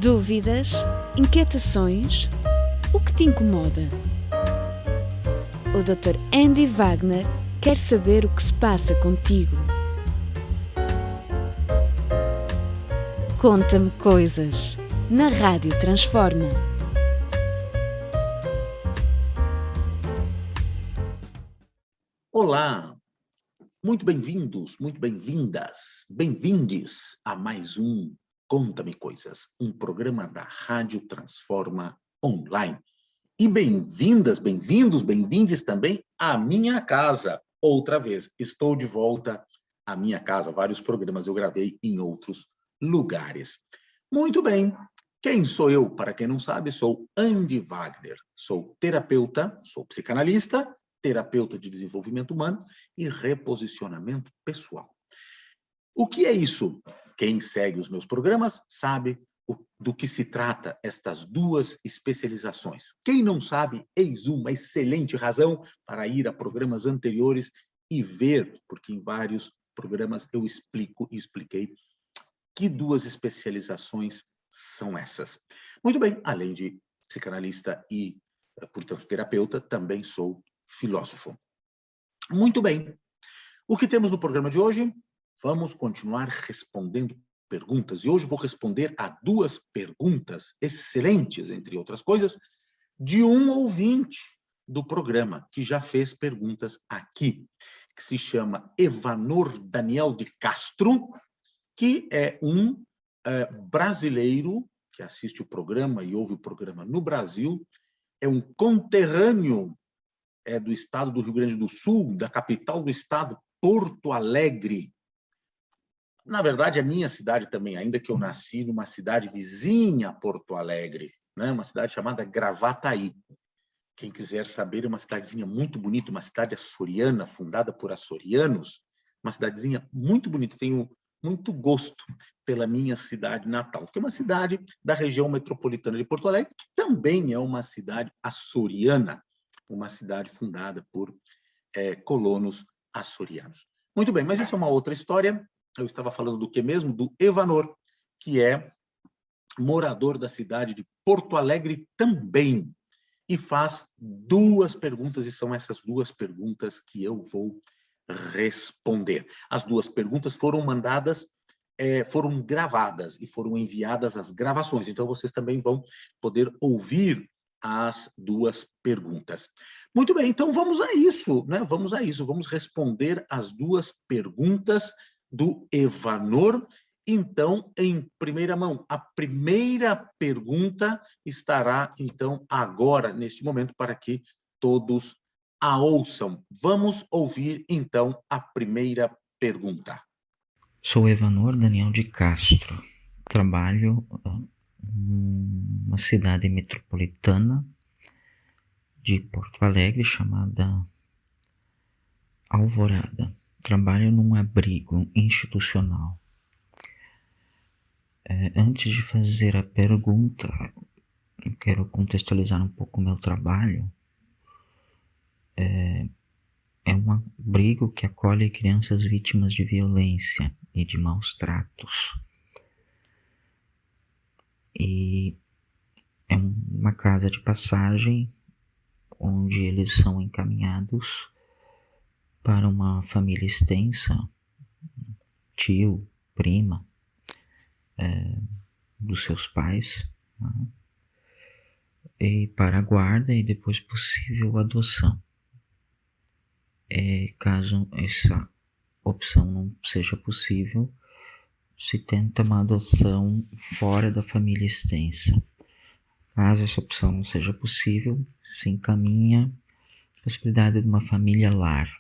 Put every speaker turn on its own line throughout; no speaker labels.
Dúvidas? Inquietações? O que te incomoda? O Dr. Andy Wagner quer saber o que se passa contigo. Conta-me coisas, na Rádio Transforma.
Olá, muito bem-vindos, muito bem-vindas, bem-vindes a mais um Conta-me Coisas, um programa da Rádio Transforma Online. E bem-vindas, bem-vindos, bem-vindes também à minha casa. Outra vez, estou de volta à minha casa. Vários programas eu gravei em outros lugares. Muito bem, quem sou eu? Para quem não sabe, sou Andy Wagner. Sou terapeuta, sou psicanalista, terapeuta de desenvolvimento humano e reposicionamento pessoal. O que é isso? Quem segue os meus programas sabe do que se trata estas duas especializações. Quem não sabe, eis uma excelente razão para ir a programas anteriores e ver, porque em vários programas eu expliquei que duas especializações são essas. Muito bem, além de psicanalista e, portanto, terapeuta, também sou filósofo. Muito bem. O que temos no programa de hoje? Vamos continuar respondendo perguntas. E hoje vou responder a duas perguntas excelentes, entre outras coisas, de um ouvinte do programa, que já fez perguntas aqui, que se chama Evanor Daniel de Castro, que é um brasileiro que assiste o programa e ouve o programa no Brasil, é um conterrâneo do estado do Rio Grande do Sul, da capital do estado, Porto Alegre. Na verdade, a minha cidade também, ainda que eu nasci numa cidade vizinha a Porto Alegre, né? Uma cidade chamada Gravataí. Quem quiser saber, é uma cidadezinha muito bonita, uma cidade açoriana, fundada por açorianos, uma cidadezinha muito bonita. Tenho muito gosto pela minha cidade natal, que é uma cidade da região metropolitana de Porto Alegre, que também é uma cidade açoriana, uma cidade fundada por colonos açorianos. Muito bem, mas isso é uma outra história. Eu estava falando do que mesmo? Do Evanor, que é morador da cidade de Porto Alegre também, e faz duas perguntas, e são essas duas perguntas que eu vou responder. As duas perguntas foram mandadas, foram gravadas e foram enviadas as gravações, então vocês também vão poder ouvir as duas perguntas. Muito bem, então vamos a isso, né? Vamos a isso, vamos responder as duas perguntas do Evanor. Então, em primeira mão, a primeira pergunta estará, então, agora, neste momento, para que todos a ouçam. Vamos ouvir, então, a primeira pergunta.
Sou Evanor Daniel de Castro. Trabalho numa cidade metropolitana de Porto Alegre chamada Alvorada. Trabalho num abrigo institucional. Antes de fazer a pergunta, eu quero contextualizar um pouco o meu trabalho. É um abrigo que acolhe crianças vítimas de violência e de maus tratos. E é uma casa de passagem onde eles são encaminhados para uma família extensa, tio, prima, dos seus pais, né? E para a guarda e depois possível adoção. Caso essa opção não seja possível, se tenta uma adoção fora da família extensa. Caso essa opção não seja possível, se encaminha a possibilidade de uma família lar,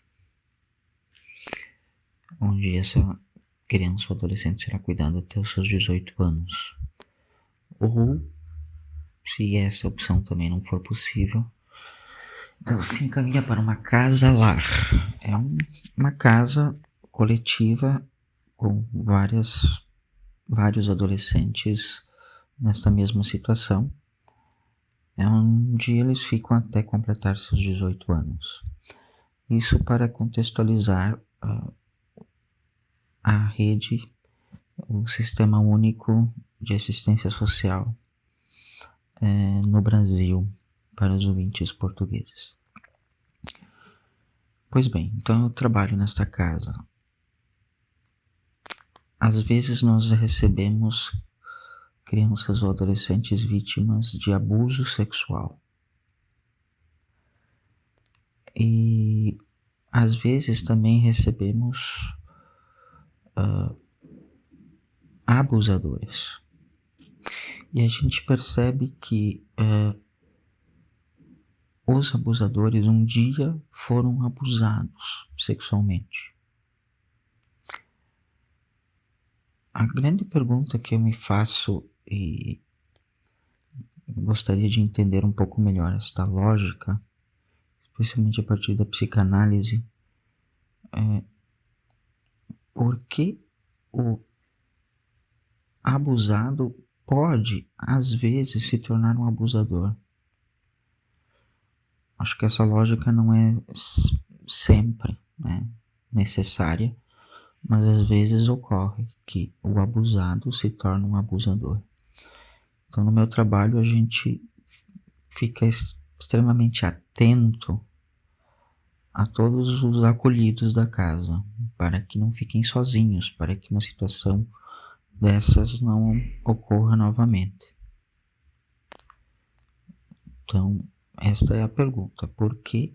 onde essa criança ou adolescente será cuidada até os seus 18 anos. Ou, se essa opção também não for possível, então se encaminha para uma casa-lar. É uma casa coletiva com vários adolescentes nesta mesma situação, onde eles ficam até completar seus 18 anos. Isso para contextualizar a rede, o Sistema Único de assistência social no Brasil para os ouvintes portugueses. Pois bem, então eu trabalho nesta casa. Às vezes nós recebemos crianças ou adolescentes vítimas de abuso sexual. E às vezes também recebemos abusadores. E a gente percebe que os abusadores um dia foram abusados sexualmente. A grande pergunta que eu me faço, e gostaria de entender um pouco melhor esta lógica, especialmente a partir da psicanálise, é por que o abusado pode, às vezes, se tornar um abusador? Acho que essa lógica não é sempre, né, necessária, mas às vezes ocorre que o abusado se torna um abusador. Então, no meu trabalho, a gente fica extremamente atento a todos os acolhidos da casa, para que não fiquem sozinhos, para que uma situação dessas não ocorra novamente. Então, esta é a pergunta: por que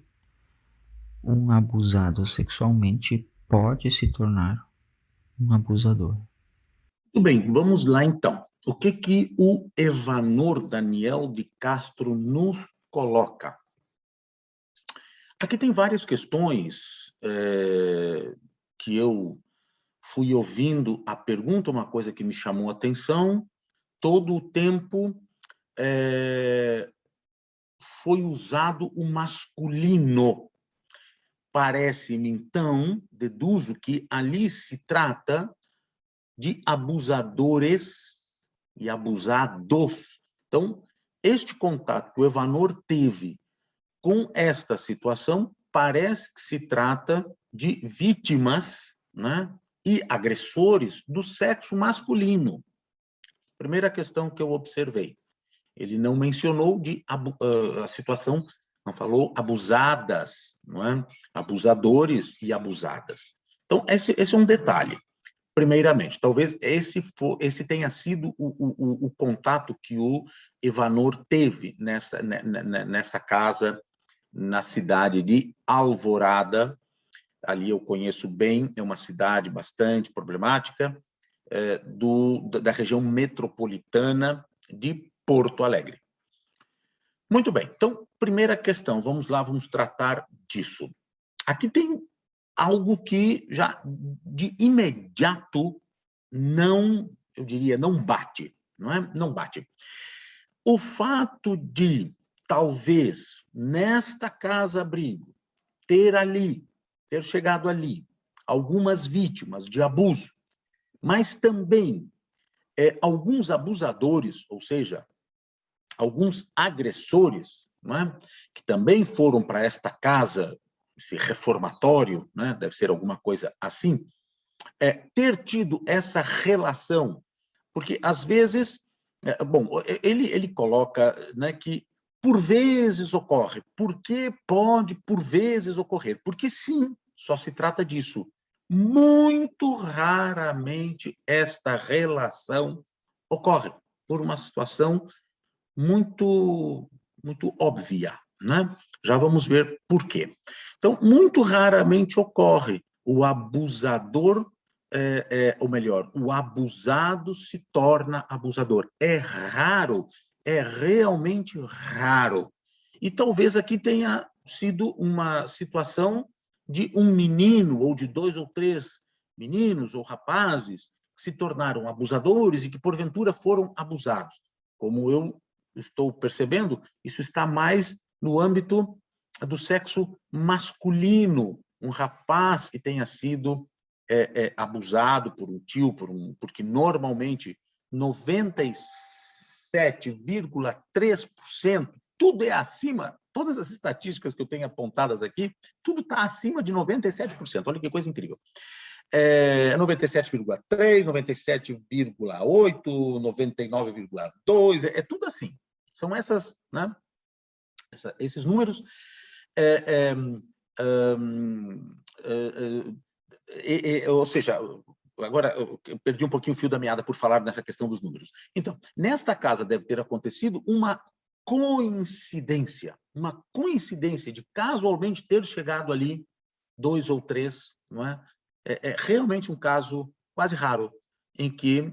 um abusado sexualmente pode se tornar um abusador?
Muito bem, vamos lá então. O que o Evanor Daniel de Castro nos coloca? Aqui tem várias questões que eu fui ouvindo a pergunta, uma coisa que me chamou a atenção, todo o tempo foi usado o masculino. Parece-me, então, deduzo que ali se trata de abusadores e abusados. Então, este contato que o Evanor teve com esta situação parece que se trata de vítimas, né, e agressores do sexo masculino. Primeira questão que eu observei. Ele não mencionou a situação, não falou abusadas, não é? Abusadores e abusadas. Então, esse é um detalhe. Primeiramente, talvez esse tenha sido o contato que o Evanor teve nessa casa, na cidade de Alvorada. Ali eu conheço bem, é uma cidade bastante problemática, da região metropolitana de Porto Alegre. Muito bem, então, primeira questão, vamos lá, vamos tratar disso. Aqui tem algo que já de imediato eu diria, não bate, não é? Não bate. O fato de, talvez, nesta casa-abrigo, ter chegado ali, algumas vítimas de abuso, mas também alguns abusadores, ou seja, alguns agressores, não é? Que também foram para esta casa, esse reformatório, né? Deve ser alguma coisa assim, ter tido essa relação, porque às vezes, ele coloca, né, que por vezes ocorre. Por que pode por vezes ocorrer? Porque sim, só se trata disso. Muito raramente esta relação ocorre por uma situação muito óbvia, né? Já vamos ver por quê. Então, muito raramente ocorre o abusador, ou melhor, o abusado se torna abusador. É raro, é realmente raro. E talvez aqui tenha sido uma situação de um menino, ou de 2 ou 3 meninos ou rapazes que se tornaram abusadores e que, porventura, foram abusados. Como eu estou percebendo, isso está mais no âmbito do sexo masculino, um rapaz que tenha sido abusado por um tio, porque normalmente 97,3%, tudo é acima, todas as estatísticas que eu tenho apontadas aqui, tudo está acima de 97%, olha que coisa incrível. 97,3, 97,8, 99,2, é tudo assim. São essas, né? Esses números. Ou seja, agora eu perdi um pouquinho o fio da meada por falar nessa questão dos números. Então, nesta casa deve ter acontecido uma coincidência de casualmente ter chegado ali 2 ou 3, não é? É realmente um caso quase raro em que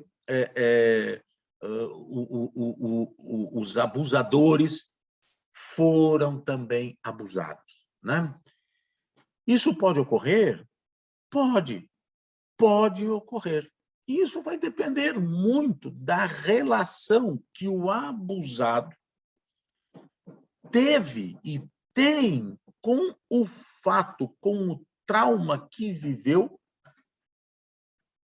os abusadores foram também abusados, né? Isso pode ocorrer? Pode ocorrer. Isso vai depender muito da relação que o abusado teve e tem com o fato, com o trauma que viveu,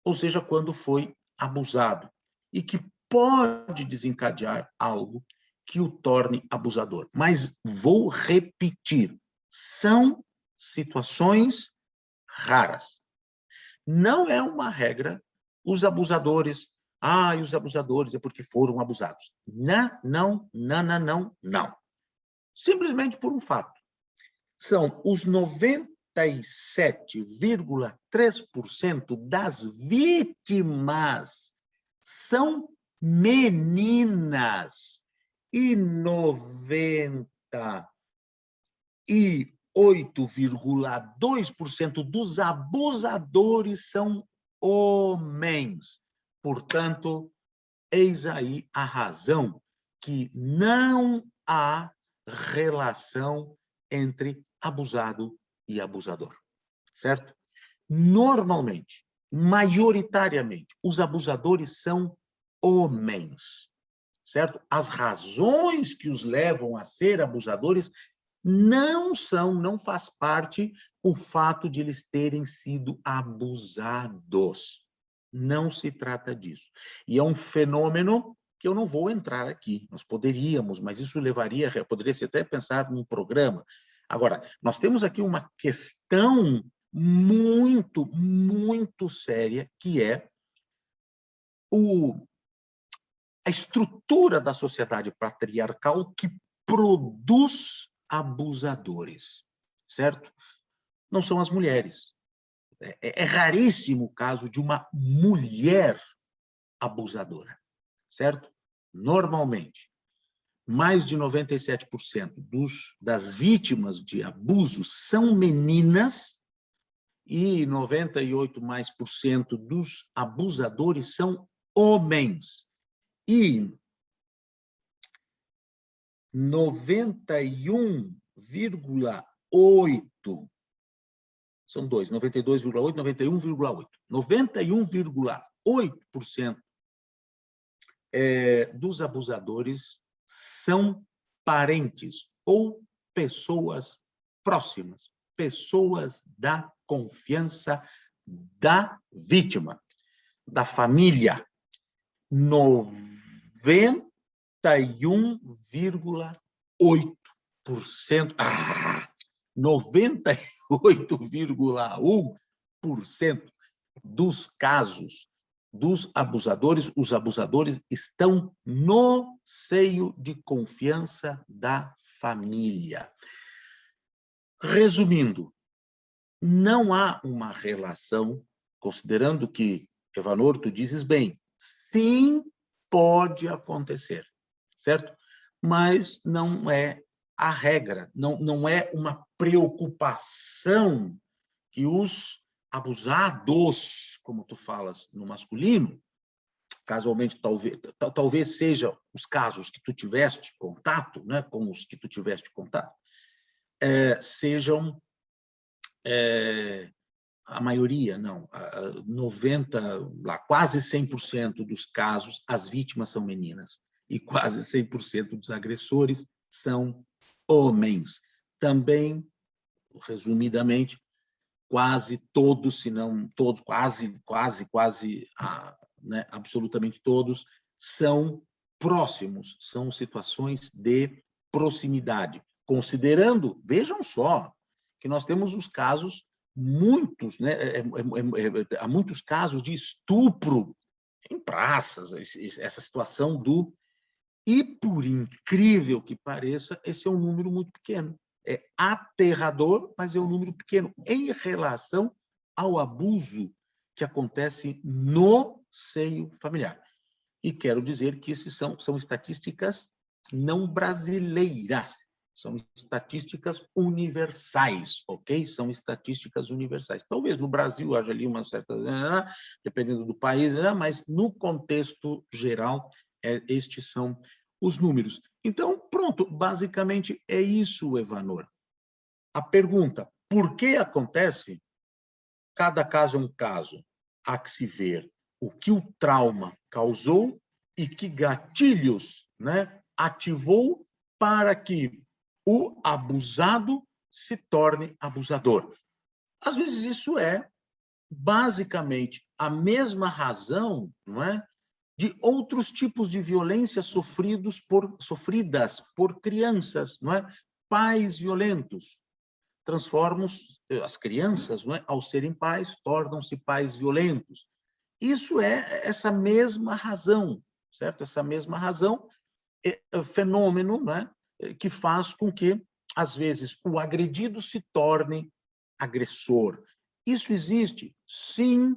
ou seja, quando foi abusado, e que pode desencadear algo que o torne abusador. Mas vou repetir, são situações raras. Não é uma regra os abusadores, os abusadores é porque foram abusados. Não. Simplesmente por um fato. São os 97,3% das vítimas são meninas e 98,2% dos abusadores são homens. Portanto, eis aí a razão que não há relação entre abusado e abusador, certo? Normalmente, majoritariamente, os abusadores são homens, certo? As razões que os levam a ser abusadores não faz parte o fato de eles terem sido abusados. Não se trata disso. E é um fenômeno que eu não vou entrar aqui. Nós poderíamos, mas isso poderia-se até pensar num programa. Agora, nós temos aqui uma questão muito, muito séria, que é a estrutura da sociedade patriarcal que produz abusadores, certo? Não são as mulheres. É raríssimo o caso de uma mulher abusadora, certo? Normalmente, mais de 97% das vítimas de abuso são meninas e 98% dos abusadores são homens. E 91,8%, são dois, 92,8%, 91,8%. 91,8% dos abusadores são parentes ou pessoas próximas, pessoas da confiança da vítima, da família. 91,8%. 98,1% dos casos dos abusadores, os abusadores estão no seio de confiança da família. Resumindo, não há uma relação, considerando que, Evanor, tu dizes bem, sim, pode acontecer, certo? Mas não é a regra, não é uma preocupação que os abusados, como tu falas no masculino, casualmente talvez seja os casos que tu tiveste contato, né, com os que tu tiveste contato, sejam a maioria, não, 90%, quase 100% dos casos, as vítimas são meninas, e quase 100% dos agressores são homens. Também, resumidamente, quase todos, se não todos, quase, né, absolutamente todos, são próximos, são situações de proximidade. Considerando, vejam só, que nós temos os casos muitos, né, há muitos casos de estupro em praças, essa situação do... E, por incrível que pareça, esse é um número muito pequeno. É aterrador, mas é um número pequeno em relação ao abuso que acontece no seio familiar. E quero dizer que esses são estatísticas não brasileiras, são estatísticas universais, ok? São estatísticas universais. Talvez no Brasil haja ali uma certa... dependendo do país, mas no contexto geral, estes são os números. Então, pronto, basicamente é isso, Evanor. A pergunta, por que acontece? Cada caso é um caso. Há que se ver o que o trauma causou e que gatilhos, né, ativou para que o abusado se torne abusador. Às vezes isso é basicamente a mesma razão, não é, de outros tipos de violência sofridas por crianças, não é? Pais violentos transformam as crianças, não é, ao serem pais, tornam-se pais violentos. Isso é essa mesma razão, certo? Essa mesma razão, fenômeno, né, que faz com que, às vezes, o agredido se torne agressor. Isso existe? Sim,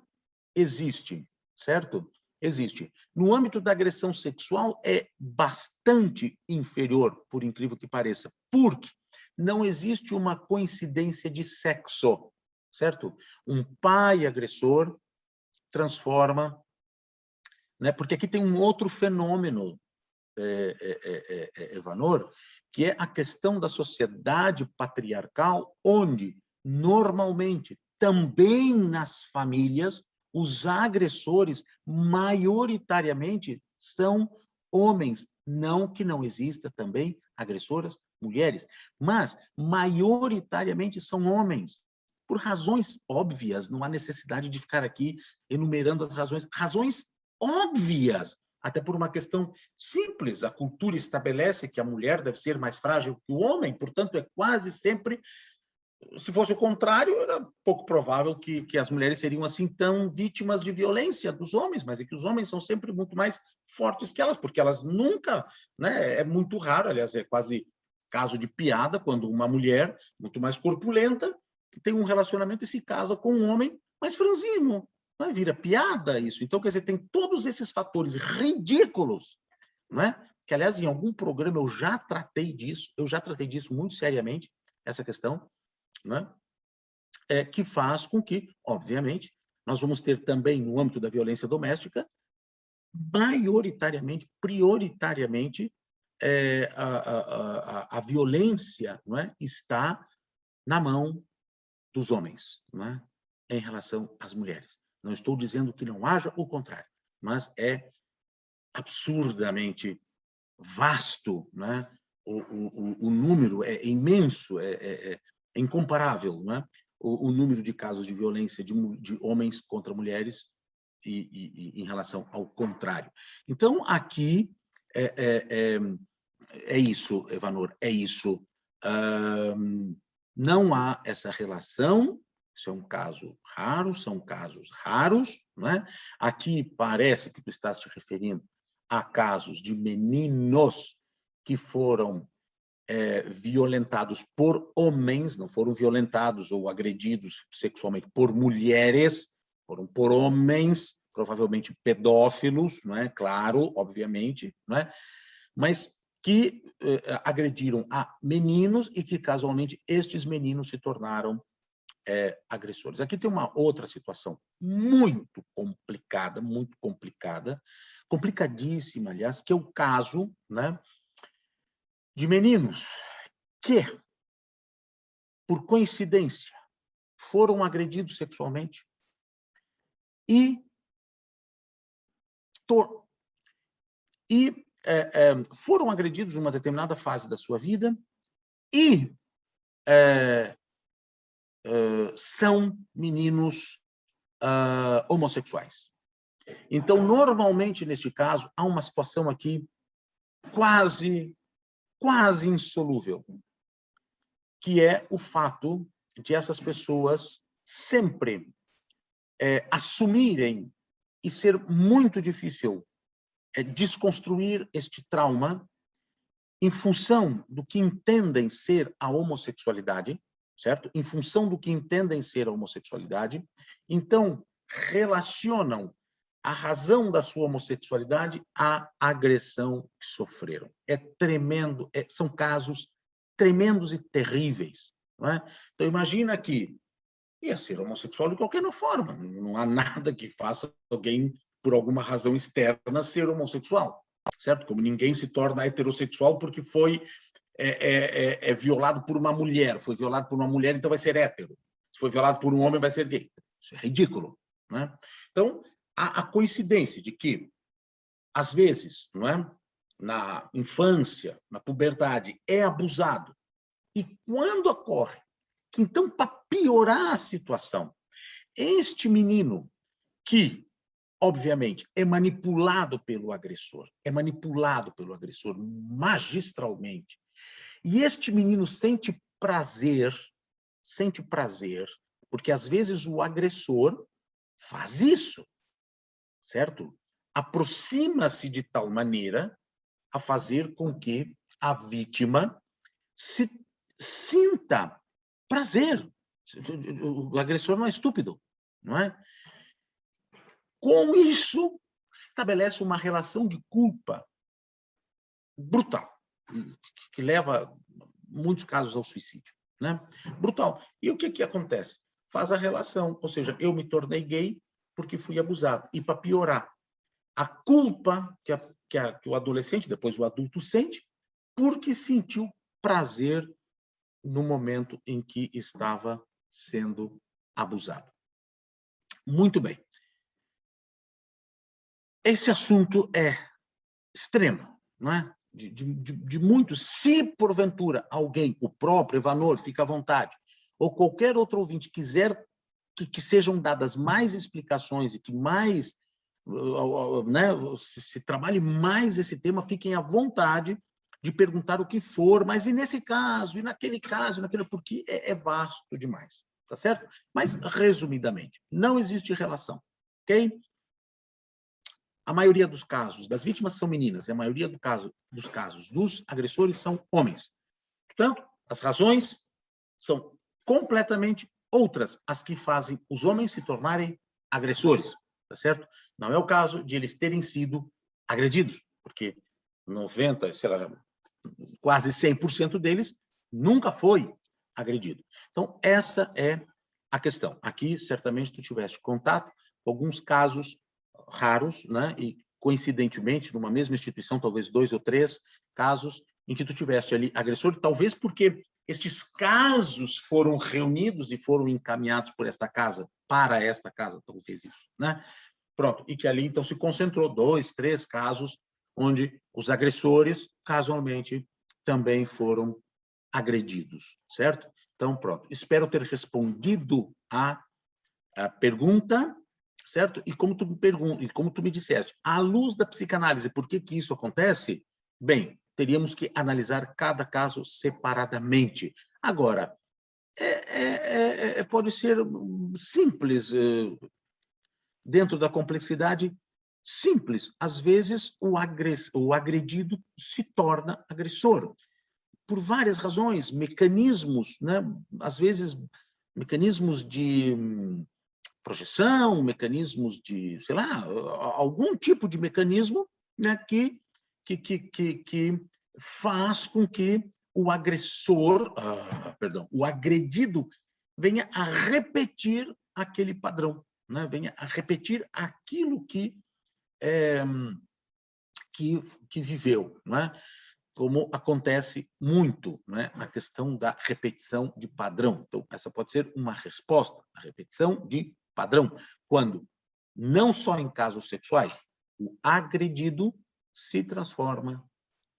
existe, certo? Existe. No âmbito da agressão sexual, é bastante inferior, por incrível que pareça, porque não existe uma coincidência de sexo, certo? Um pai agressor transforma, né? Porque aqui tem um outro fenômeno, Evanor, que é a questão da sociedade patriarcal, onde, normalmente, também nas famílias, os agressores, maioritariamente, são homens. Não que não exista também agressoras mulheres, mas, maioritariamente, são homens. Por razões óbvias, não há necessidade de ficar aqui enumerando as razões. Razões óbvias, até por uma questão simples. A cultura estabelece que a mulher deve ser mais frágil que o homem, portanto, é quase sempre... Se fosse o contrário, era pouco provável que as mulheres seriam assim tão vítimas de violência dos homens, mas é que os homens são sempre muito mais fortes que elas, porque elas nunca, né, é muito raro, aliás, é quase caso de piada, quando uma mulher muito mais corpulenta tem um relacionamento e se casa com um homem mais franzino, né? Vira piada isso. Então, quer dizer, tem todos esses fatores ridículos, né? Que, aliás, em algum programa eu já tratei disso muito seriamente, essa questão, né? Que faz com que, obviamente, nós vamos ter também, no âmbito da violência doméstica, maioritariamente, prioritariamente, a violência, não é, está na mão dos homens, não é, em relação às mulheres. Não estou dizendo que não haja o contrário, mas é absurdamente vasto, né? O número é imenso, é incomparável, né? O número de casos de violência de homens contra mulheres em relação ao contrário. Então, aqui é isso, Evanor, é isso. Não há essa relação, isso é um caso raro, são casos raros, né? Aqui parece que tu estás te referindo a casos de meninos que foram violentados por homens, não foram violentados ou agredidos sexualmente por mulheres, foram por homens, provavelmente pedófilos, não é? Claro, obviamente, não é? Mas que agrediram a meninos e que, casualmente, estes meninos se tornaram agressores. Aqui tem uma outra situação muito complicada, complicadíssima, aliás, que é o caso, né, de meninos que, por coincidência, foram agredidos sexualmente e foram agredidos em uma determinada fase da sua vida e são meninos homossexuais. Então, normalmente, neste caso, há uma situação aqui quase insolúvel, que é o fato de essas pessoas sempre assumirem e ser muito difícil desconstruir este trauma em função do que entendem ser a homossexualidade, certo? Em função do que entendem ser a homossexualidade, então relacionam a razão da sua homossexualidade à agressão que sofreram. É tremendo, são casos tremendos e terríveis, não é? Então imagina que ia ser homossexual de qualquer forma, não há nada que faça alguém, por alguma razão externa, ser homossexual, certo? Como ninguém se torna heterossexual porque foi violado por uma mulher, foi violado por uma mulher, então vai ser hétero. Se foi violado por um homem, vai ser gay. Isso é ridículo, né? Então, a coincidência de que, às vezes, não é? Na infância, na puberdade, é abusado, e quando ocorre que, então, para piorar a situação, este menino que, obviamente, é manipulado pelo agressor magistralmente, e este menino sente prazer, porque às vezes o agressor faz isso, certo? Aproxima-se de tal maneira a fazer com que a vítima se sinta prazer. O agressor não é estúpido, não é? Com isso, estabelece uma relação de culpa brutal, que leva, em muitos casos, ao suicídio, né? Brutal. E o que acontece? Faz a relação, ou seja, eu me tornei gay porque fui abusado. E, para piorar, a culpa que o adolescente, depois o adulto, sente, porque sentiu prazer no momento em que estava sendo abusado. Muito bem. Esse assunto é extremo, não é? De muitos. Se, porventura, alguém, o próprio Evanor, fica à vontade, ou qualquer outro ouvinte quiser que sejam dadas mais explicações e que mais, né, se trabalhe mais esse tema, fiquem à vontade de perguntar o que for, mas e nesse caso, e naquele caso, porque é vasto demais, tá certo? Mas, resumidamente, não existe relação, ok? A maioria dos casos das vítimas são meninas, e a maioria dos casos dos agressores são homens. Portanto, as razões são completamente outras as que fazem os homens se tornarem agressores, tá certo? Não é o caso de eles terem sido agredidos, porque 90, sei lá, quase 100% deles nunca foi agredido. Então, essa é a questão. Aqui, certamente, tu tiveste contato com alguns casos raros, né? E, coincidentemente, numa mesma instituição, talvez 2 ou 3 casos em que tu tiveste ali agressor, talvez porque estes casos foram reunidos e foram encaminhados por esta casa, para esta casa, talvez isso, né? Pronto, e que ali, então, se concentrou 2, 3 casos onde os agressores, casualmente, também foram agredidos, certo? Então, pronto. Espero ter respondido a pergunta, certo? E como tu me disseste, à luz da psicanálise, por que isso acontece? Bem, teríamos que analisar cada caso separadamente. Agora, pode ser simples, dentro da complexidade, simples. Às vezes, o agredido se torna agressor, por várias razões, mecanismos, né? Às vezes, mecanismos de projeção, mecanismos de, sei lá, algum tipo de mecanismo, né, que faz com que o agressor, o agredido, venha a repetir aquele padrão, né? Venha a repetir aquilo que viveu, né? Como acontece muito, né, na questão da repetição de padrão. Então, essa pode ser uma resposta, a repetição de padrão, quando, não só em casos sexuais, o agredido se transforma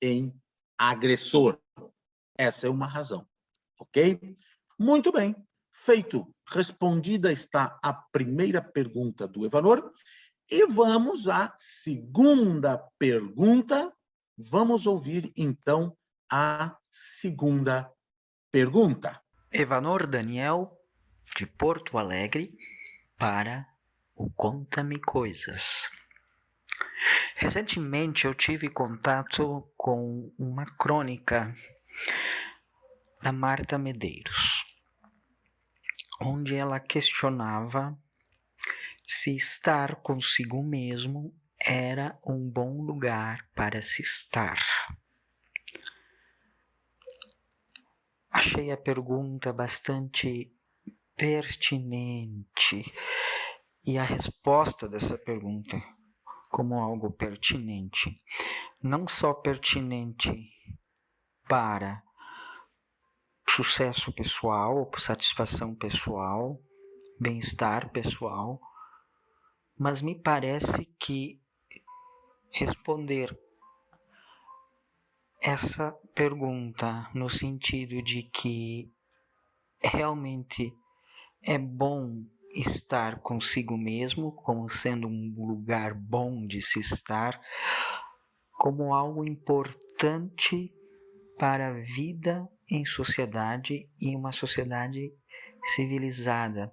em agressor. Essa é uma razão, ok? Muito bem, feito. Respondida está a primeira pergunta do Evanor, e vamos à segunda pergunta. Vamos ouvir, então, a segunda pergunta.
Evanor Daniel,
de Porto Alegre para o Conta-me Coisas. Recentemente eu tive contato com uma crônica da Marta Medeiros, onde ela questionava se estar consigo mesmo era um bom lugar para se estar. Achei a pergunta bastante pertinente e a resposta dessa pergunta como algo pertinente, não só pertinente para sucesso pessoal, satisfação pessoal, bem-estar pessoal, mas me parece que responder essa pergunta no sentido de que realmente é bom estar consigo mesmo, como sendo um lugar bom de se estar, como algo importante para a vida em sociedade e uma sociedade civilizada.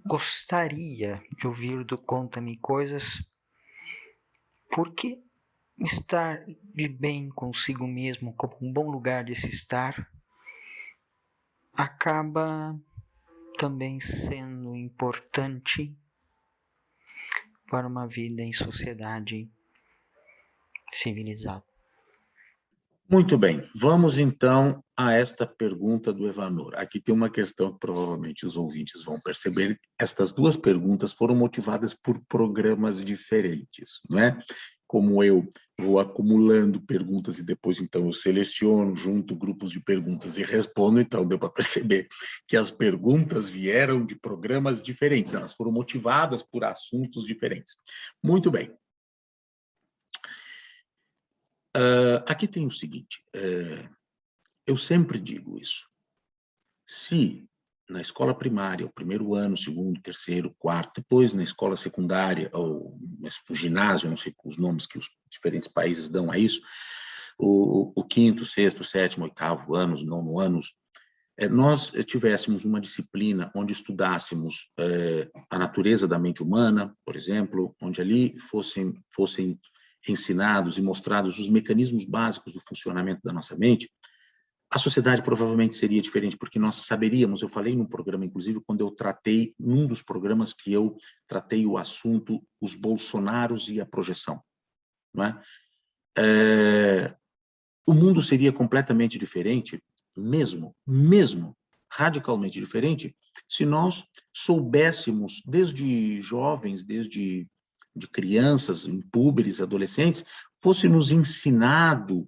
Gostaria de ouvir do Conta-me Coisas, porque estar de bem consigo mesmo como um bom lugar de se estar acaba também sendo importante para uma vida em sociedade civilizada.
Muito bem, vamos então a esta pergunta do Evanor. Aqui tem uma questão que provavelmente os ouvintes vão perceber. Estas duas perguntas foram motivadas por programas diferentes, não é? Como eu vou acumulando perguntas e depois então eu seleciono, junto grupos de perguntas e respondo, então deu para perceber que as perguntas vieram de programas diferentes, elas foram motivadas por assuntos diferentes. Muito bem. Aqui tem o seguinte, eu sempre digo isso, se na escola primária, o primeiro ano, segundo, terceiro, quarto, depois na escola secundária, ou no ginásio, não sei os nomes que os diferentes países dão a isso, o quinto, sexto, sétimo, oitavo anos, nono anos, nós tivéssemos uma disciplina onde estudássemos a natureza da mente humana, por exemplo, onde ali fossem ensinados e mostrados os mecanismos básicos do funcionamento da nossa mente, a sociedade provavelmente seria diferente, porque nós saberíamos, eu falei num programa, inclusive, quando eu tratei, num dos programas que eu tratei o assunto, os Bolsonaros e a projeção, não é? O mundo seria completamente diferente, mesmo radicalmente diferente, se nós soubéssemos, desde jovens, desde de crianças, púberes, adolescentes, fossem-nos ensinadas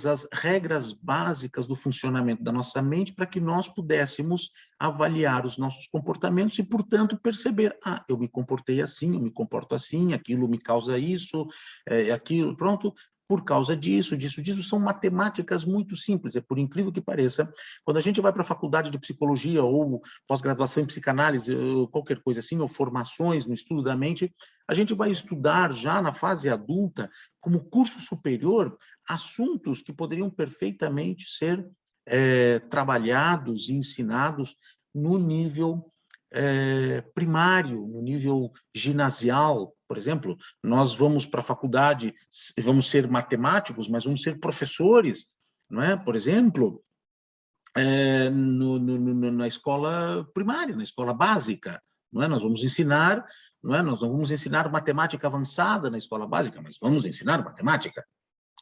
as regras básicas do funcionamento da nossa mente para que nós pudéssemos avaliar os nossos comportamentos e, portanto, perceber, eu me comportei assim, eu me comporto assim, aquilo me causa isso, aquilo, pronto, por causa disso, são matemáticas muito simples, por incrível que pareça, quando a gente vai para a faculdade de psicologia ou pós-graduação em psicanálise, ou qualquer coisa assim, ou formações no estudo da mente, a gente vai estudar já na fase adulta, como curso superior, assuntos que poderiam perfeitamente ser trabalhados e ensinados no nível primário, no nível ginasial. Por exemplo, nós vamos para a faculdade, vamos ser matemáticos, mas vamos ser professores, não é? Por exemplo, na escola primária, na escola básica, não é? Nós vamos ensinar, não é? Nós não vamos ensinar matemática avançada na escola básica, mas vamos ensinar matemática,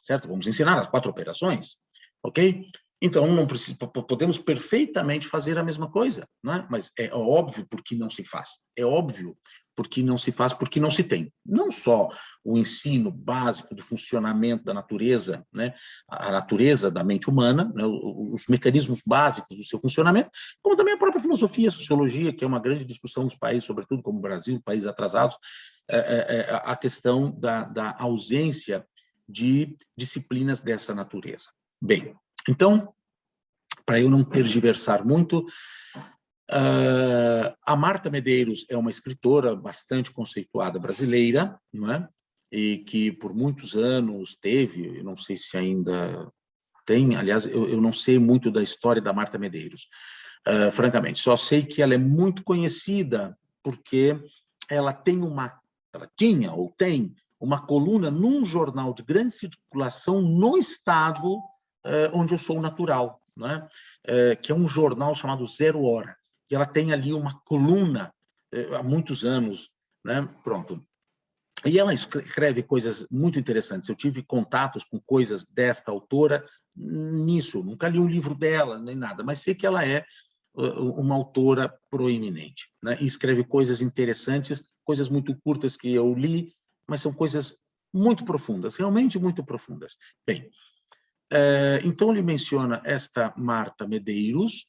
certo? Vamos ensinar as 4 operações, ok? Então, não podemos perfeitamente fazer a mesma coisa, né? Mas é óbvio porque não se faz. É óbvio porque não se faz, porque não se tem. Não só o ensino básico do funcionamento da natureza, né? A natureza da mente humana, né? Os mecanismos básicos do seu funcionamento, como também a própria filosofia, a sociologia, que é uma grande discussão nos países, sobretudo como o Brasil, países atrasados, a questão da ausência de disciplinas dessa natureza. Bem, então, para eu não tergiversar muito, a Marta Medeiros é uma escritora bastante conceituada brasileira, não é? E que por muitos anos teve, eu não sei se ainda Aliás, eu não sei muito da história da Marta Medeiros, francamente, só sei que ela é muito conhecida porque ela tinha ou tem uma coluna num jornal de grande circulação no estado onde eu sou natural, né? Que é um jornal chamado Zero Hora, e ela tem ali uma coluna há muitos anos, né? Pronto. E ela escreve coisas muito interessantes. Eu tive contatos com coisas desta autora nisso. Nunca li um livro dela, nem nada, mas sei que ela é uma autora proeminente, né? E escreve coisas interessantes, coisas muito curtas que eu li, mas são coisas muito profundas, realmente muito profundas. Bem, então ele menciona esta Marta Medeiros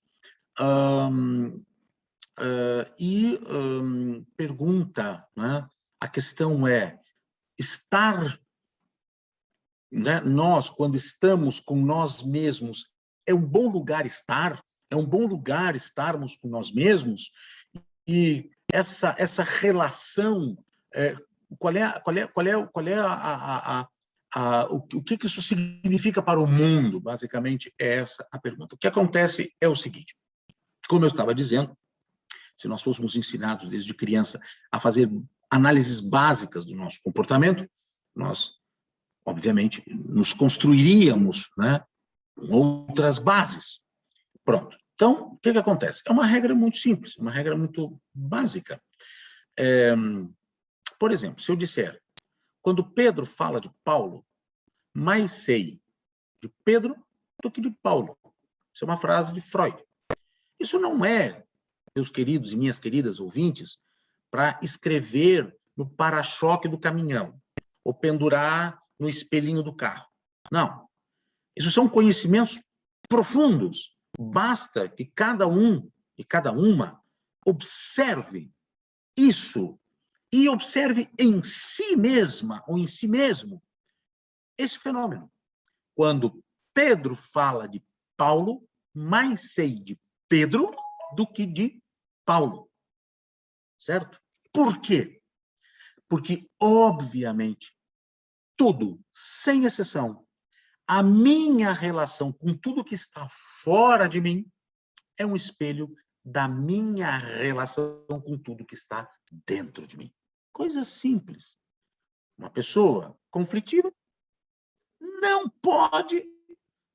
e pergunta, né? A questão é, estar, né, nós, quando estamos com nós mesmos, é um bom lugar estar? É um bom lugar estarmos com nós mesmos? E essa relação, o que isso significa para o mundo? Basicamente, é essa a pergunta. O que acontece é o seguinte, como eu estava dizendo, se nós fôssemos ensinados desde criança a fazer análises básicas do nosso comportamento, nós, obviamente, nos construiríamos, né, com outras bases. Pronto. Então, o que acontece? É uma regra muito simples, uma regra muito básica. Por exemplo, se eu disser, quando Pedro fala de Paulo, mais sei de Pedro do que de Paulo. Isso é uma frase de Freud. Isso não é, meus queridos e minhas queridas ouvintes, para escrever no para-choque do caminhão, ou pendurar no espelhinho do carro. Não. Isso são conhecimentos profundos. Basta que cada um e cada uma observe isso e observe em si mesma ou em si mesmo esse fenômeno. Quando Pedro fala de Paulo, mais sei de Pedro do que de Paulo. Certo? Por quê? Porque, obviamente, tudo, sem exceção, a minha relação com tudo que está fora de mim é um espelho da minha relação com tudo que está dentro de mim. Coisa simples. Uma pessoa conflitiva não pode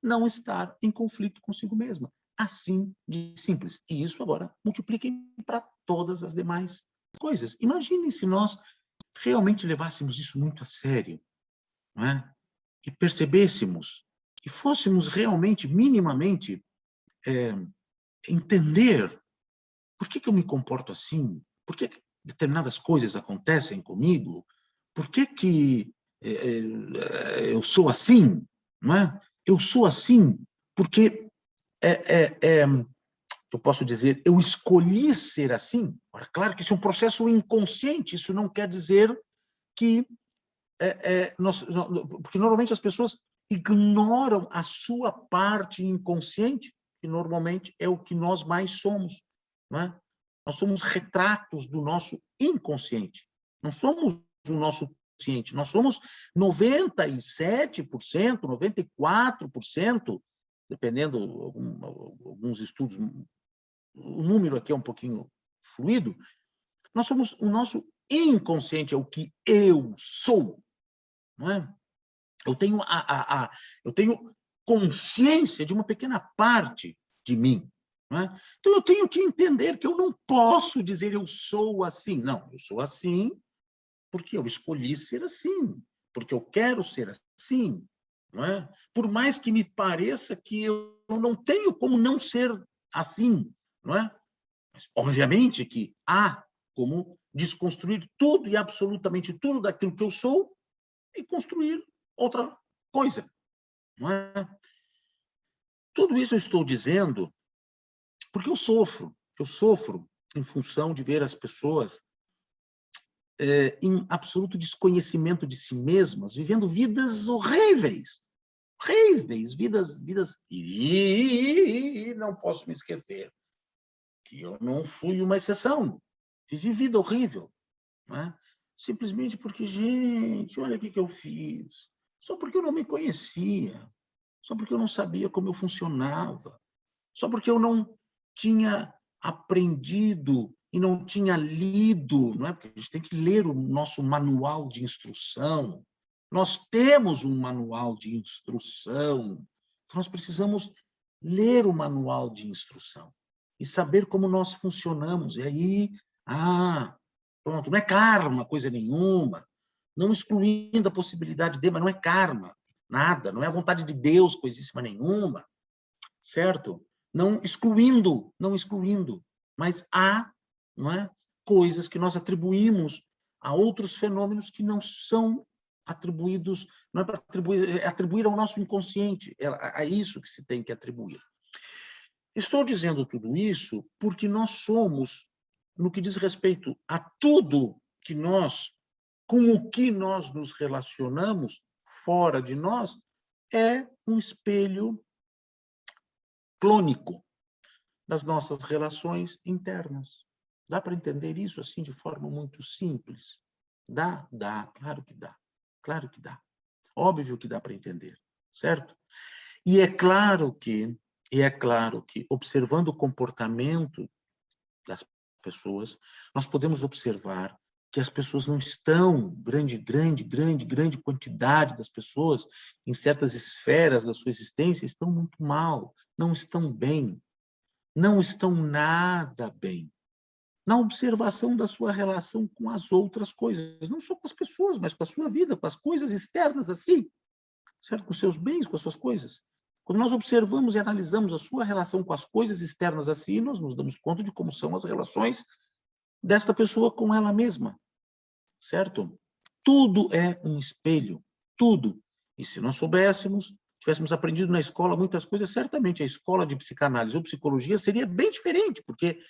não estar em conflito consigo mesma. Assim de simples. E isso agora multipliquem para todas as demais coisas. Imaginem se nós realmente levássemos isso muito a sério, não é? E percebêssemos, e fôssemos realmente, minimamente, entender por que eu me comporto assim, por que determinadas coisas acontecem comigo, por que eu sou assim, não é? Eu sou assim porque, eu posso dizer, eu escolhi ser assim. Ora, claro que isso é um processo inconsciente, isso não quer dizer que porque normalmente as pessoas ignoram a sua parte inconsciente, que normalmente é o que nós mais somos, não é? Nós somos retratos do nosso inconsciente, não somos o nosso consciente, nós somos 97%, 94%, dependendo, alguns estudos, o número aqui é um pouquinho fluido, nós somos o nosso inconsciente, é o que eu sou. Não é? Eu tenho consciência de uma pequena parte de mim. Não é? Então, eu tenho que entender que eu não posso dizer eu sou assim. Não, eu sou assim porque eu escolhi ser assim, porque eu quero ser assim. Não é? Por mais que me pareça que eu não tenho como não ser assim. Não é? Mas, obviamente que há como desconstruir tudo e absolutamente tudo daquilo que eu sou e construir outra coisa, não é? Tudo isso eu estou dizendo porque eu sofro em função de ver as pessoas em absoluto desconhecimento de si mesmas, vivendo vidas horríveis, vidas, e não posso me esquecer que eu não fui uma exceção, vivi vida horrível, não é? Simplesmente porque, gente, olha o que eu fiz. Só porque eu não me conhecia. só porque eu não sabia como eu funcionava, só porque eu não tinha aprendido e não tinha lido, não é? Porque a gente tem que ler o nosso manual de instrução. Nós temos um manual de instrução, então nós precisamos ler o manual de instrução e saber como nós funcionamos. E aí, pronto, não é karma coisa nenhuma, não excluindo a possibilidade de, mas não é karma, nada, não é a vontade de Deus coisíssima nenhuma, certo? Não excluindo, mas há, não é, coisas que nós atribuímos a outros fenômenos que não são atribuídos, não é para atribuir, é atribuir ao nosso inconsciente, é isso que se tem que atribuir. Estou dizendo tudo isso porque nós somos, no que diz respeito a tudo que nós, com o que nós nos relacionamos fora de nós, é um espelho clônico das nossas relações internas. Dá para entender isso assim de forma muito simples? Dá, claro que dá. Claro que dá. Óbvio que dá para entender, certo? E é claro que, observando o comportamento das pessoas, nós podemos observar que as pessoas não estão, grande quantidade das pessoas, em certas esferas da sua existência, estão muito mal, não estão bem, não estão nada bem. Na observação da sua relação com as outras coisas, não só com as pessoas, mas com a sua vida, com as coisas externas assim, certo? Com os seus bens, com as suas coisas. Quando nós observamos e analisamos a sua relação com as coisas externas assim, nós nos damos conta de como são as relações desta pessoa com ela mesma, certo? Tudo é um espelho, tudo. E se nós soubéssemos, tivéssemos aprendido na escola muitas coisas, certamente a escola de psicanálise ou psicologia seria bem diferente, porque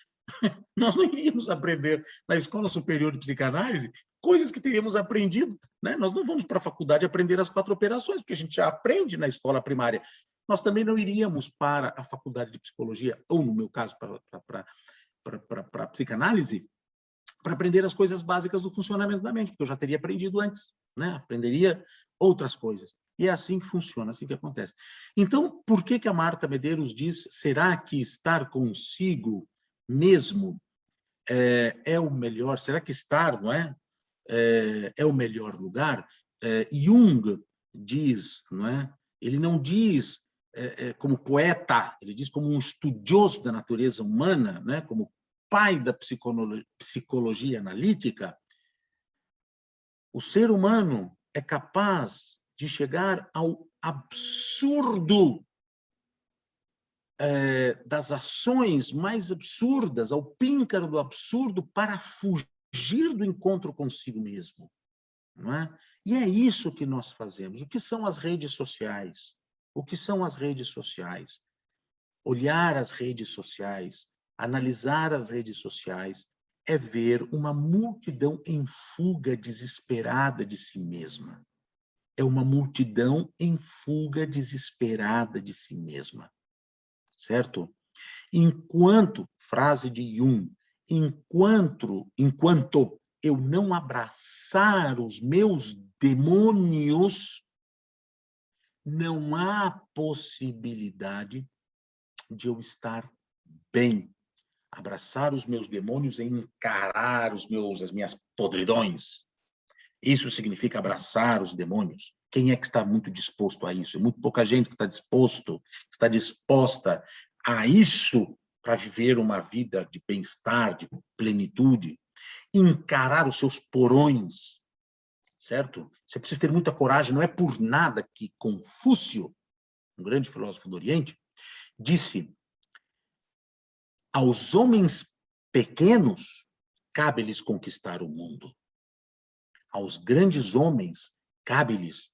nós não iríamos aprender na escola superior de psicanálise coisas que teríamos aprendido, né? Nós não vamos para a faculdade aprender as 4 operações, porque a gente já aprende na escola primária. Nós também não iríamos para a faculdade de psicologia, ou no meu caso, para a psicanálise, para aprender as coisas básicas do funcionamento da mente, porque eu já teria aprendido antes, né? Aprenderia outras coisas. E é assim que funciona, assim que acontece. Então, por que a Marta Medeiros diz, será que estar consigo mesmo é o melhor? Será que estar, não é? É o melhor lugar? Jung diz, não é? Ele não diz como poeta, ele diz como um estudioso da natureza humana, né? Como pai da psicologia analítica. O ser humano é capaz de chegar ao absurdo das ações mais absurdas, ao píncaro do absurdo, para fugir do encontro consigo mesmo. Não é? E é isso que nós fazemos. O que são as redes sociais? O que são as redes sociais? Olhar as redes sociais, analisar as redes sociais, é ver uma multidão em fuga desesperada de si mesma. É uma multidão em fuga desesperada de si mesma. Certo? Enquanto, frase de Jung, enquanto eu não abraçar os meus demônios, não há possibilidade de eu estar bem. Abraçar os meus demônios é encarar as minhas podridões. Isso significa abraçar os demônios. Quem é que está muito disposto a isso? É muito pouca gente que está disposta a isso para viver uma vida de bem-estar, de plenitude. Encarar os seus porões, certo? Você precisa ter muita coragem. Não é por nada que Confúcio, um grande filósofo do Oriente, disse: aos homens pequenos cabe-lhes conquistar o mundo. Aos grandes homens cabe-lhes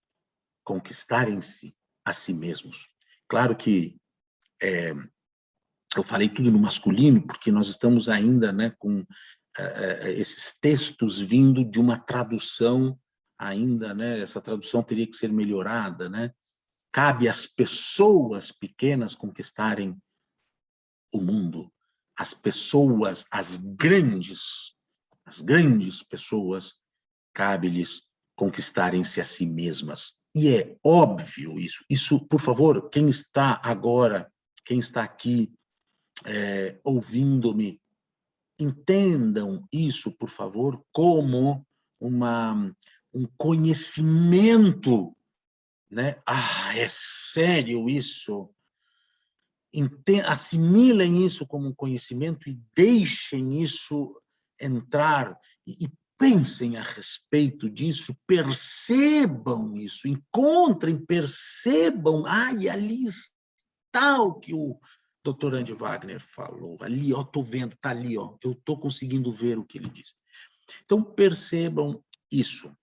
conquistarem-se a si mesmos. Claro que eu falei tudo no masculino, porque nós estamos ainda, né, com esses textos vindo de uma tradução ainda, né, essa tradução teria que ser melhorada, né? Cabe às pessoas pequenas conquistarem o mundo. As pessoas, as grandes pessoas, cabe-lhes conquistarem-se a si mesmas. E é óbvio isso. Isso, por favor, quem está agora, quem está aqui ouvindo-me, entendam isso, por favor, como um conhecimento, né? Ah, é sério isso? Assimilem isso como um conhecimento e deixem isso entrar e pensem a respeito disso, percebam isso, encontrem, percebam, e ali está o que o Dr. Andy Wagner falou, ali, ó, estou vendo, está ali, ó, eu estou conseguindo ver o que ele disse. Então, percebam isso.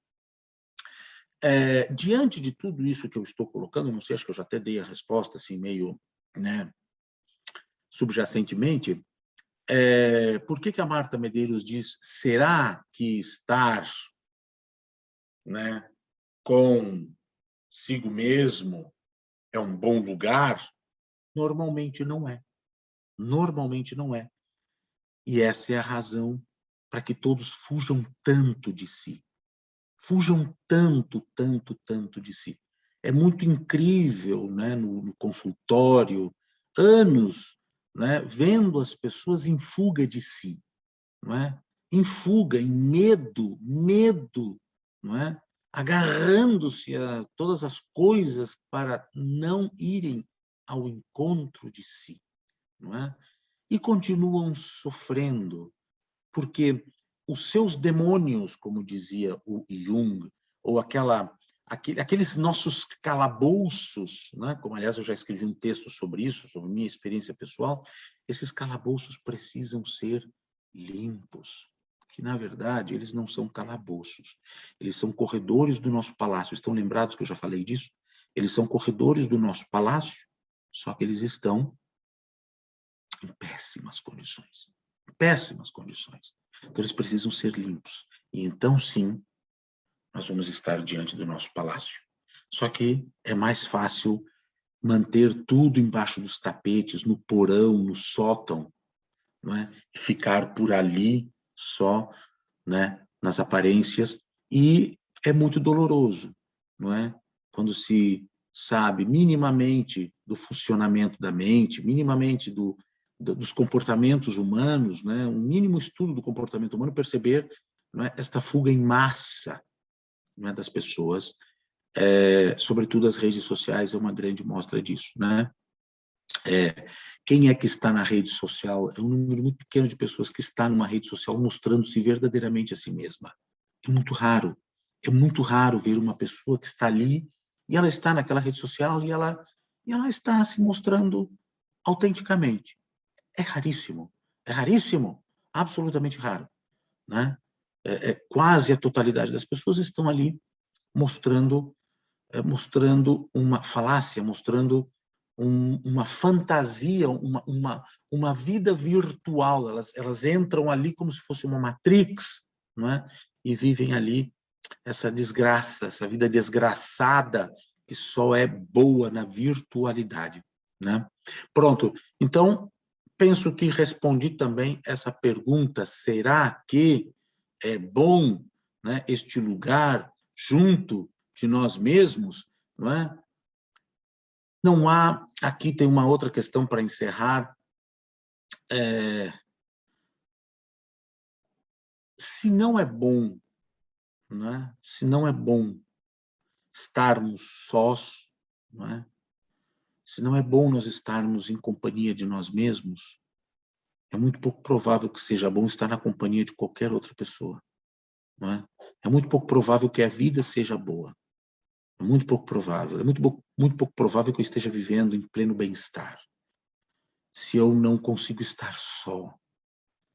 Diante de tudo isso que eu estou colocando, não sei, acho que eu já até dei a resposta, assim, meio, né, subjacentemente, por que a Marta Medeiros diz, será que estar, né, consigo mesmo é um bom lugar? Normalmente não é. Normalmente não é. E essa é a razão para que todos fujam tanto de si. Fujam tanto, tanto, tanto de si. É muito incrível, né, no consultório, anos, né, vendo as pessoas em fuga de si, não é? Em fuga, em medo, não é? Agarrando-se a todas as coisas para não irem ao encontro de si, não é? E continuam sofrendo, porque os seus demônios, como dizia o Jung, ou aqueles nossos calabouços, né? Como, aliás, eu já escrevi um texto sobre isso, sobre minha experiência pessoal, esses calabouços precisam ser limpos, que, na verdade, eles não são calabouços, eles são corredores do nosso palácio. Estão lembrados que eu já falei disso? Eles são corredores do nosso palácio, só que eles estão em péssimas condições. Péssimas condições. Então, eles precisam ser limpos. E então, sim, nós vamos estar diante do nosso palácio. Só que é mais fácil manter tudo embaixo dos tapetes, no porão, no sótão, não é? E ficar por ali só, né, nas aparências. E é muito doloroso, não é? Quando se sabe minimamente do funcionamento da mente, minimamente dos comportamentos humanos, né? Um mínimo estudo do comportamento humano, perceber, não é, esta fuga em massa, não é, das pessoas, sobretudo as redes sociais é uma grande mostra disso, né? Quem é que está na rede social? É um número muito pequeno de pessoas que está numa rede social mostrando-se verdadeiramente a si mesma. É muito raro ver uma pessoa que está ali e ela está naquela rede social e ela está se mostrando autenticamente. É raríssimo, absolutamente raro, né? Quase a totalidade das pessoas estão ali mostrando uma falácia, mostrando uma fantasia, uma vida virtual. Elas entram ali como se fosse uma Matrix, não é? E vivem ali essa desgraça, essa vida desgraçada que só é boa na virtualidade, né? Pronto. Então, penso que respondi também essa pergunta: será que é bom, né, este lugar junto de nós mesmos, não é? Não há, aqui tem uma outra questão para encerrar, se não é bom, não é? Se não é bom estarmos sós, não é? Se não é bom nós estarmos em companhia de nós mesmos, é muito pouco provável que seja bom estar na companhia de qualquer outra pessoa, não é? É muito pouco provável que a vida seja boa. É muito pouco provável. É muito pouco provável que eu esteja vivendo em pleno bem-estar. Se eu não consigo estar só,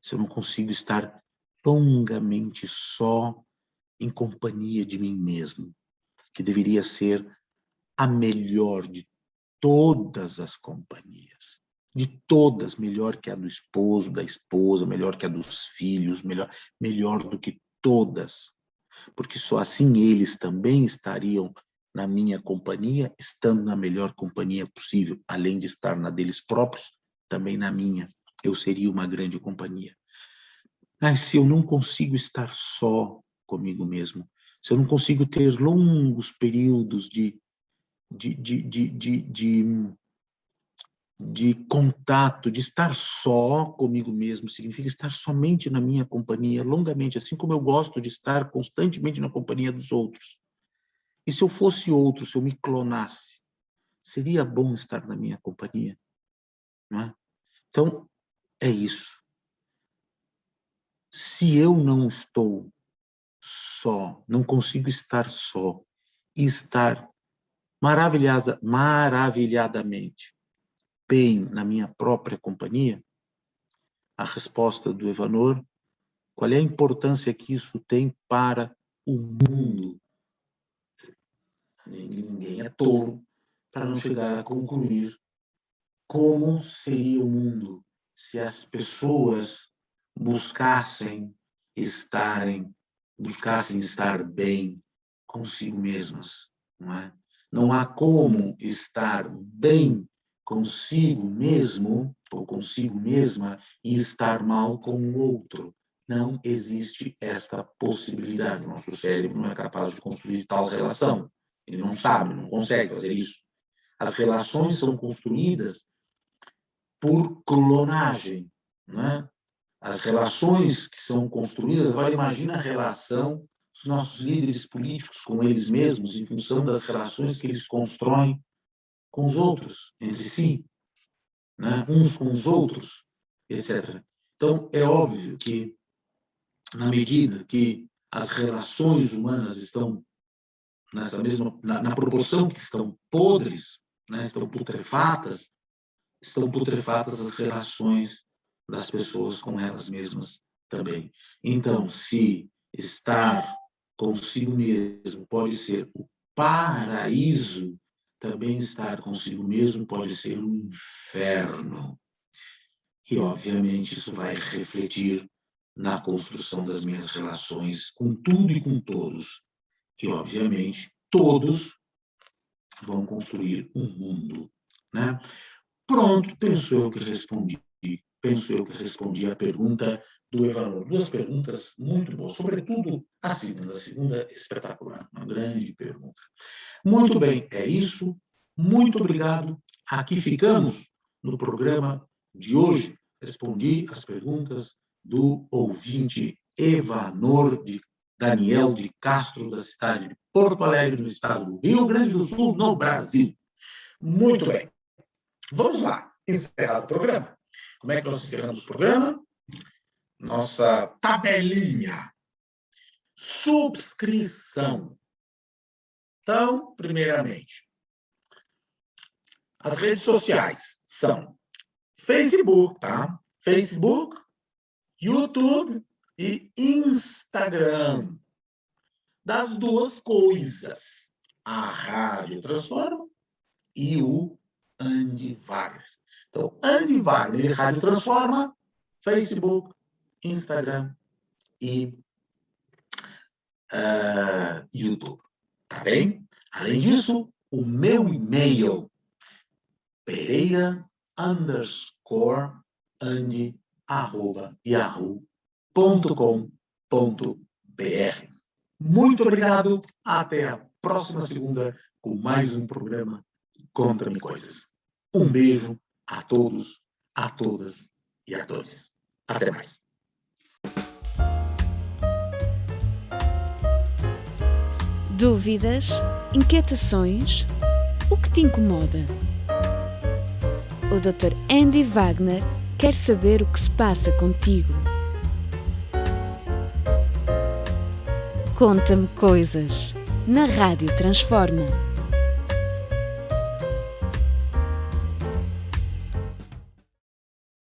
se eu não consigo estar longamente só em companhia de mim mesmo, que deveria ser a melhor de todas as companhias. De todas, melhor que a do esposo, da esposa, melhor que a dos filhos, melhor do que todas. Porque só assim eles também estariam na minha companhia, estando na melhor companhia possível, além de estar na deles próprios, também na minha. Eu seria uma grande companhia. Mas se eu não consigo estar só comigo mesmo, se eu não consigo ter longos períodos de contato, de estar só comigo mesmo, significa estar somente na minha companhia, longamente, assim como eu gosto de estar constantemente na companhia dos outros. E se eu fosse outro, se eu me clonasse, seria bom estar na minha companhia, não é? Então, é isso. Se eu não estou só, não consigo estar só, e estar maravilhadamente bem na minha própria companhia, a resposta do Evanor, qual é a importância que isso tem para o mundo? Ninguém é tolo para não chegar a concluir como seria o mundo se as pessoas buscassem estar bem consigo mesmas, não é? Não há como estar bem consigo mesmo ou consigo mesma e estar mal com o outro. Não existe esta possibilidade. O nosso cérebro não é capaz de construir tal relação. Ele não sabe, não consegue fazer isso. As relações são construídas por clonagem, não é? As relações que são construídas, agora imagina a relação dos nossos líderes políticos com eles mesmos, em função das relações que eles constroem com os outros, entre si, né? Uns com os outros, etc. Então, é óbvio que, na medida que as relações humanas estão nessa mesma, na proporção que estão podres, né? Estão putrefatas as relações das pessoas com elas mesmas também. Então, se estar consigo mesmo pode ser o paraíso, também estar consigo mesmo pode ser um inferno. E, obviamente, isso vai refletir na construção das minhas relações com tudo e com todos. E, obviamente, todos vão construir um mundo, né? Pronto, penso eu que respondi a pergunta do Evanor. Duas perguntas muito boas, sobretudo a segunda espetacular, uma grande pergunta. Muito bem, é isso. Muito obrigado. Aqui ficamos no programa de hoje. Respondi as perguntas do ouvinte Evanor Daniel de Castro, da cidade de Porto Alegre, no estado do Rio Grande do Sul, no Brasil. Muito bem. Vamos lá, encerrar o programa. Como é que nós encerramos o programa? Nossa tabelinha. Subscrição. Então, primeiramente, as redes sociais são Facebook, tá? Facebook, YouTube e Instagram. Das duas coisas, a Rádio Transforma e o Andy Wagner. Então, Andy Wagner e Rádio Transforma, Facebook, Instagram e YouTube. Tá bem? Além disso, o meu e-mail, pereira_andi@yahoo.com.br. Muito obrigado. Até a próxima segunda com mais um programa Conta-me Coisas. Um beijo a todos, a todas e a todos. Até mais.
Dúvidas? Inquietações? O que te incomoda? O Dr. Andy Wagner quer saber o que se passa contigo. Conta-me Coisas, na Rádio Transforma.